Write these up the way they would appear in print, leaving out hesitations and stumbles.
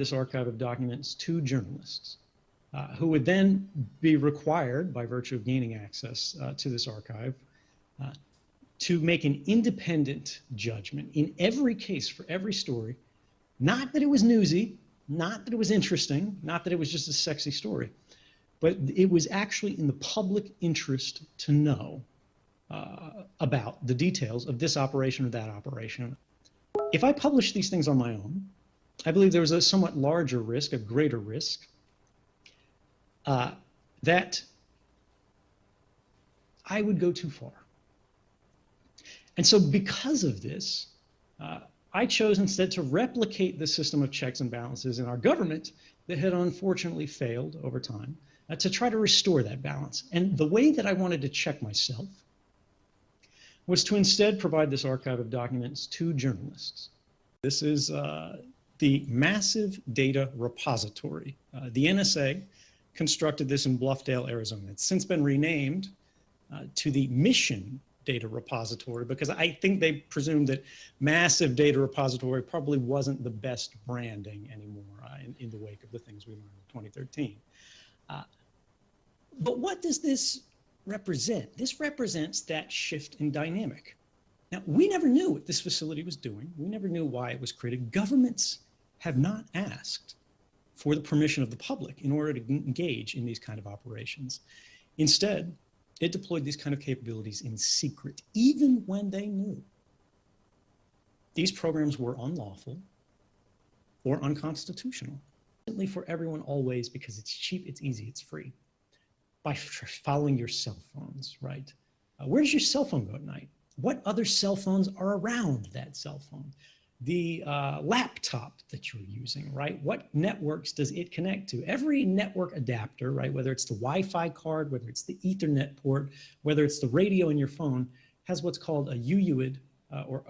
this archive of documents to journalists who would then be required, by virtue of gaining access to this archive, to make an independent judgment in every case for every story. Not that it was newsy, not that it was interesting, not that it was just a sexy story, but it was actually in the public interest to know about the details of this operation or that operation. If I published these things on my own, I believe there was a somewhat larger risk, a greater risk, that I would go too far. And so because of this, I chose instead to replicate the system of checks and balances in our government that had unfortunately failed over time, to try to restore that balance. And the way that I wanted to check myself was to instead provide this archive of documents to journalists. This is the Massive Data Repository. The NSA constructed this in Bluffdale, Arizona. It's since been renamed to the Mission Data Repository, because I think they presumed that Massive Data Repository probably wasn't the best branding anymore in the wake of the things we learned in 2013. But what does this represent? This represents that shift in dynamic. Now, we never knew what this facility was doing. We never knew why it was created. Governments have not asked for the permission of the public in order to engage in these kind of operations. Instead, it deployed these kind of capabilities in secret, even when they knew these programs were unlawful or unconstitutional. For everyone always, because it's cheap, it's easy, it's free. By following your cell phones, right? Where does your cell phone go at night? What other cell phones are around that cell phone? The laptop that you're using, right? What networks does it connect to? Every network adapter, right? Whether it's the Wi-Fi card, whether it's the Ethernet port, whether it's the radio in your phone, has what's called a UUID or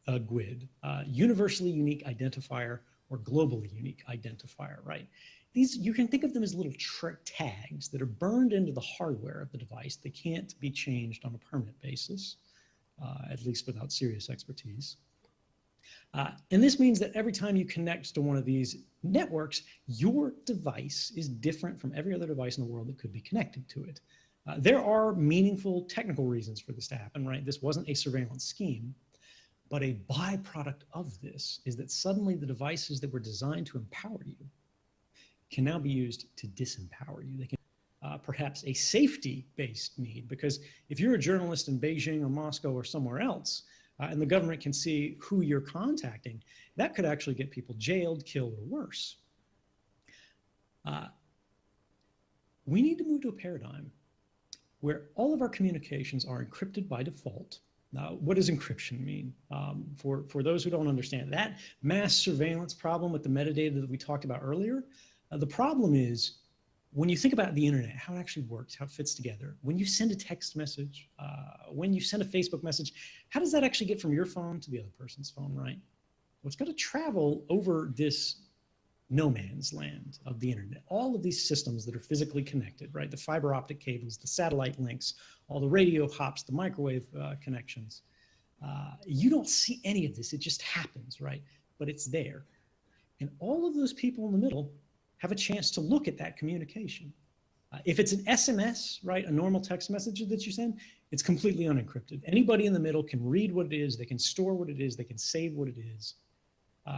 a GUID, universally unique identifier or globally unique identifier, right? These, you can think of them as little tags that are burned into the hardware of the device. They can't be changed on a permanent basis, at least without serious expertise. And this means that every time you connect to one of these networks, your device is different from every other device in the world that could be connected to it. There are meaningful technical reasons for this to happen, right? This wasn't a surveillance scheme, but a byproduct of this is that suddenly the devices that were designed to empower you can now be used to disempower you. They can perhaps a safety-based need, because if you're a journalist in Beijing or Moscow or somewhere else, and the government can see who you're contacting, that could actually get people jailed, killed, or worse. We need to move to a paradigm where all of our communications are encrypted by default. Now, what does encryption mean? For those who don't understand, that mass surveillance problem with the metadata that we talked about earlier, the problem is when you think about the internet, how it actually works, how it fits together. When you send a text message, when you send a Facebook message, how does that actually get from your phone to the other person's phone, right? Well, it's got to travel over this no man's land of the internet. All of these systems that are physically connected, right? The fiber optic cables, the satellite links, all the radio hops, the microwave connections. You don't see any of this. It just happens, right? But it's there. And all of those people in the middle have a chance to look at that communication. If it's an SMS, right, a normal text message that you send, it's completely unencrypted. Anybody in the middle can read what it is, they can store what it is, they can save what it is.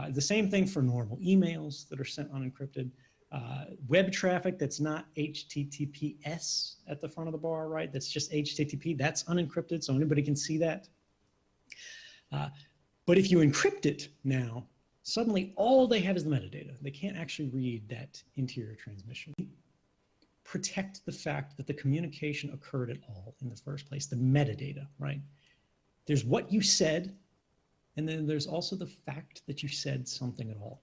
The same thing for normal emails that are sent unencrypted. Web traffic that's not HTTPS at the front of the bar, right? That's just HTTP, that's unencrypted, so anybody can see that. But if you encrypt it now, suddenly all they have is the metadata. They can't actually read that interior transmission. Protect the fact that the communication occurred at all in the first place, the metadata, right? There's what you said, and then there's also the fact that you said something at all.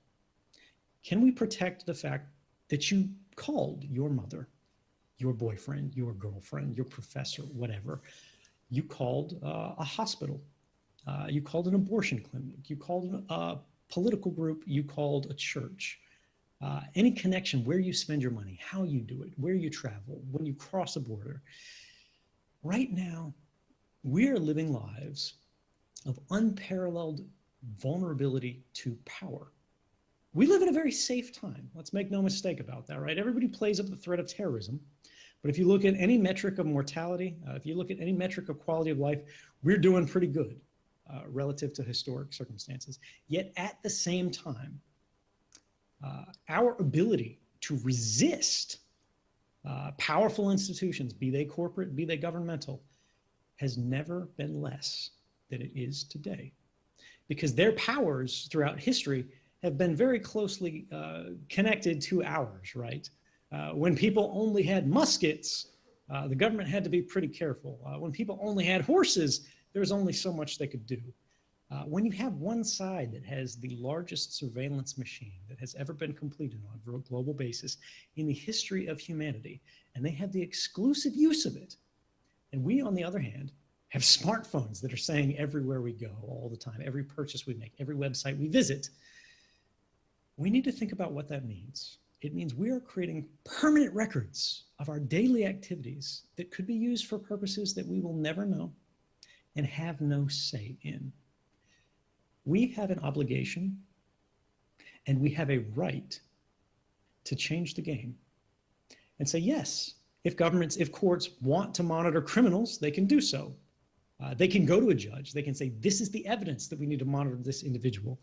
Can we protect the fact that you called your mother, your boyfriend, your girlfriend, your professor, whatever? You called a hospital. You called an abortion clinic. You called a political group, you called a church. Any connection, where you spend your money, how you do it, where you travel, when you cross a border. Right now, we're living lives of unparalleled vulnerability to power. We live in a very safe time. Let's make no mistake about that, right? Everybody plays up the threat of terrorism. But if you look at any metric of mortality, if you look at any metric of quality of life, we're doing pretty good relative to historic circumstances. Yet at the same time, our ability to resist powerful institutions, be they corporate, be they governmental, has never been less than it is today. Because their powers throughout history have been very closely connected to ours, right? When people only had muskets, the government had to be pretty careful. When people only had horses, there was only so much they could do. When you have one side that has the largest surveillance machine that has ever been completed on a global basis in the history of humanity, and they have the exclusive use of it, and we, on the other hand, have smartphones that are saying everywhere we go all the time, every purchase we make, every website we visit, we need to think about what that means. It means we are creating permanent records of our daily activities that could be used for purposes that we will never know and have no say in. We have an obligation and we have a right to change the game and say, yes, if governments, if courts want to monitor criminals, they can do so. They can go to a judge. They can say, this is the evidence that we need to monitor this individual.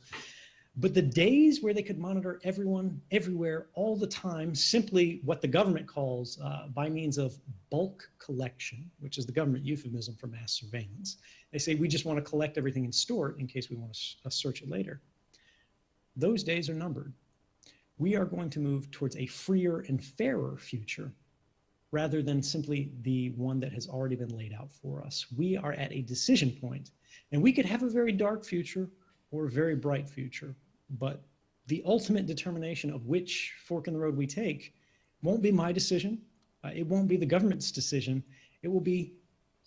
But the days where they could monitor everyone, everywhere, all the time, simply what the government calls by means of bulk collection, which is the government euphemism for mass surveillance. They say, we just want to collect everything and store it in case we want to search it later. Those days are numbered. We are going to move towards a freer and fairer future rather than simply the one that has already been laid out for us. We are at a decision point, and we could have a very dark future or a very bright future, but the ultimate determination of which fork in the road we take won't be my decision. It won't be the government's decision. It will be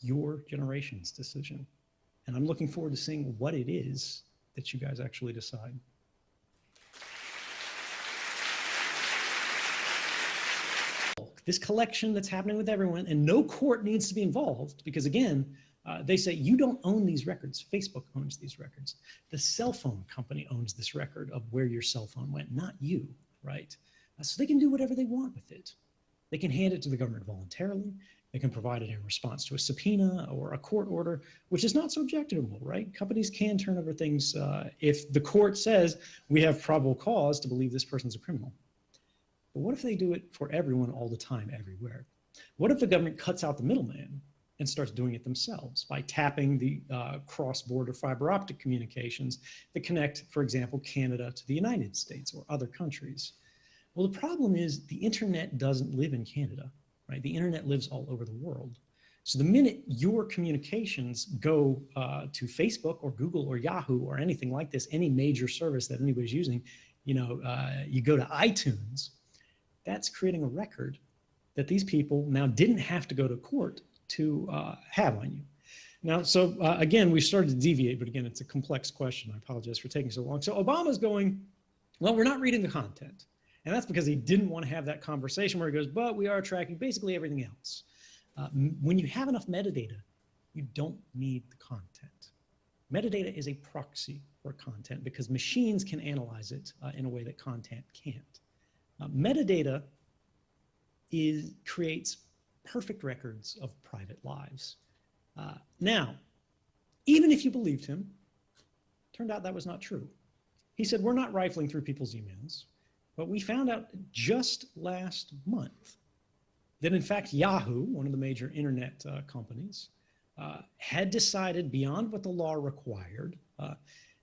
your generation's decision. And I'm looking forward to seeing what it is that you guys actually decide. This collection that's happening with everyone, and no court needs to be involved because, again, they say you don't own these records. Facebook owns these records. The cell phone company owns this record of where your cell phone went, not you, right? So they can do whatever they want with it. They can hand it to the government voluntarily. They can provide it in response to a subpoena or a court order, which is not so objectionable, right? Companies can turn over things if the court says we have probable cause to believe this person's a criminal. But what if they do it for everyone all the time, everywhere? What if the government cuts out the middleman and starts doing it themselves by tapping the cross-border fiber optic communications that connect, for example, Canada to the United States or other countries? Well, the problem is the internet doesn't live in Canada, right? The internet lives all over the world. So the minute your communications go to Facebook or Google or Yahoo or anything like this, any major service that anybody's using, you go to iTunes, that's creating a record that these people now didn't have to go to court to have on you. Now, so again, we started to deviate, but again, it's a complex question. I apologize for taking so long. So Obama's going, well, we're not reading the content. And that's because he didn't want to have that conversation where he goes, but we are tracking basically everything else. When you have enough metadata, you don't need the content. Metadata is a proxy for content because machines can analyze it in a way that content can't. Metadata creates perfect records of private lives. Now, even if you believed him, turned out that was not true. He said, we're not rifling through people's emails, but we found out just last month that in fact Yahoo, one of the major internet companies, had decided beyond what the law required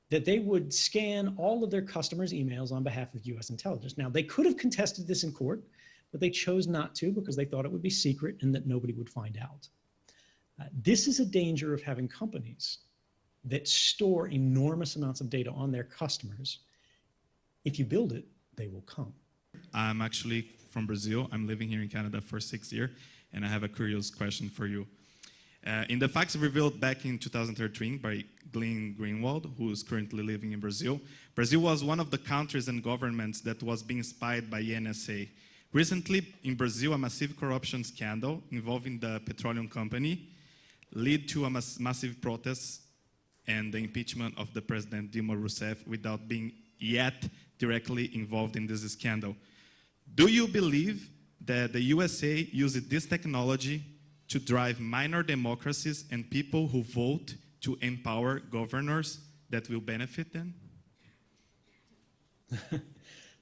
that they would scan all of their customers' emails on behalf of US intelligence. Now, they could have contested this in court, but they chose not to because they thought it would be secret and that nobody would find out. This is a danger of having companies that store enormous amounts of data on their customers. If you build it, they will come. I'm actually from Brazil. I'm living here in Canada for 6 years, and I have a curious question for you. In the facts revealed back in 2013 by Glenn Greenwald, who is currently living in Brazil, Brazil was one of the countries and governments that was being spied by NSA. Recently, in Brazil, a massive corruption scandal involving the petroleum company led to a massive protests and the impeachment of the President Dilma Rousseff without being yet directly involved in this scandal. Do you believe that the USA uses this technology to drive minor democracies and people who vote to empower governors that will benefit them?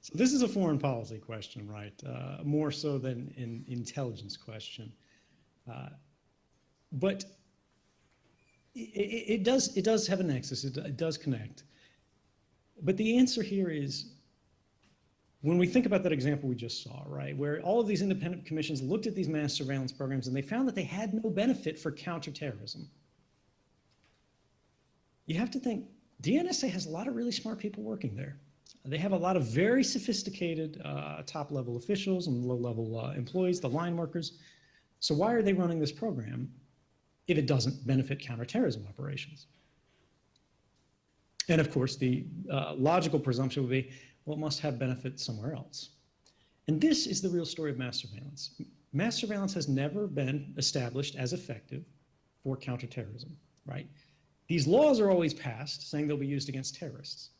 So this is a foreign policy question, right? More so than an intelligence question. But it does have a nexus. It does connect. But the answer here is, when we think about that example we just saw, right, where all of these independent commissions looked at these mass surveillance programs and they found that they had no benefit for counterterrorism. You have to think, DNSA has a lot of really smart people working there. They have a lot of very sophisticated top-level officials and low-level employees, the line workers. So why are they running this program if it doesn't benefit counterterrorism operations? And of course, the logical presumption would be, well, it must have benefit somewhere else. And this is the real story of mass surveillance. Mass surveillance has never been established as effective for counterterrorism, right? These laws are always passed saying they'll be used against terrorists.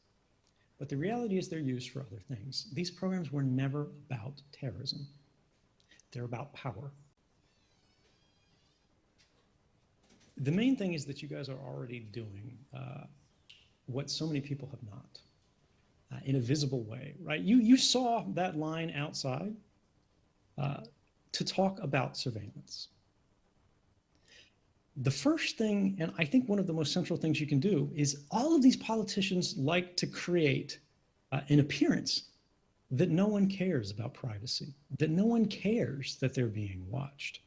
But the reality is they're used for other things. These programs were never about terrorism. They're about power. The main thing is that you guys are already doing what so many people have not, in a visible way, right? You saw that line outside to talk about surveillance. The first thing, and I think one of the most central things you can do, is all of these politicians like to create an appearance that no one cares about privacy, that no one cares that they're being watched.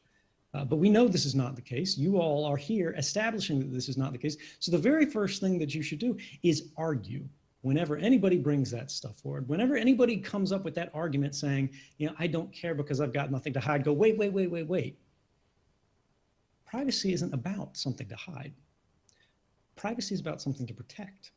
But we know this is not the case. You all are here establishing that this is not the case. So the very first thing that you should do is argue whenever anybody brings that stuff forward. Whenever anybody comes up with that argument saying, you know, I don't care because I've got nothing to hide, go, wait. Privacy isn't about something to hide. Privacy is about something to protect.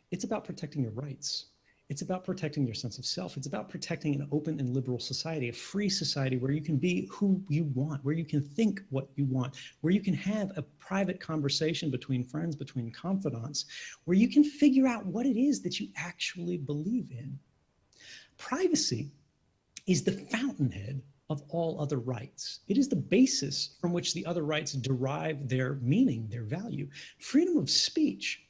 It's about protecting your rights. It's about protecting your sense of self. It's about protecting an open and liberal society, a free society where you can be who you want, where you can think what you want, where you can have a private conversation between friends, between confidants, where you can figure out what it is that you actually believe in. Privacy is the fountainhead of all other rights. It is the basis from which the other rights derive their meaning, their value. Freedom of speech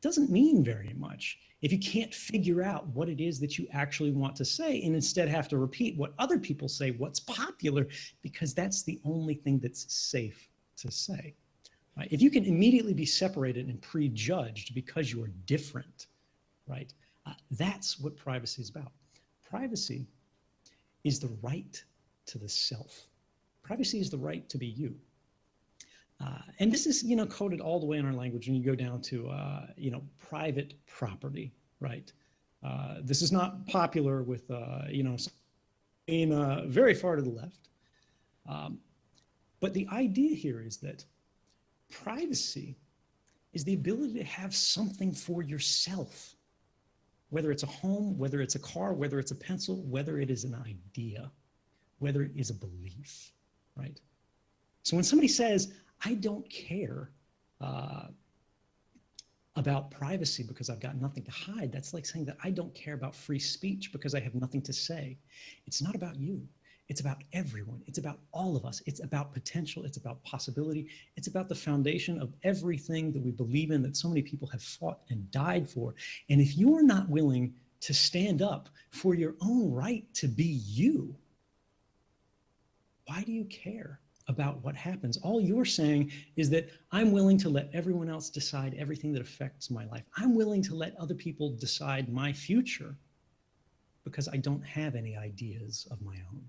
doesn't mean very much if you can't figure out what it is that you actually want to say and instead have to repeat what other people say, what's popular, because that's the only thing that's safe to say. Right? If you can immediately be separated and prejudged because you are different, right? That's what privacy is about. Privacy is the right to the self. Privacy is the right to be you. And this is, coded all the way in our language when you go down to, private property, right? This is not popular with, very far to the left. But the idea here is that privacy is the ability to have something for yourself, whether it's a home, whether it's a car, whether it's a pencil, whether it is an idea, whether it is a belief, right? So when somebody says, I don't care about privacy because I've got nothing to hide, that's like saying that I don't care about free speech because I have nothing to say. It's not about you. It's about everyone. It's about all of us. It's about potential. It's about possibility. It's about the foundation of everything that we believe in, that so many people have fought and died for. And if you are not willing to stand up for your own right to be you, why do you care about what happens? All you're saying is that I'm willing to let everyone else decide everything that affects my life. I'm willing to let other people decide my future because I don't have any ideas of my own.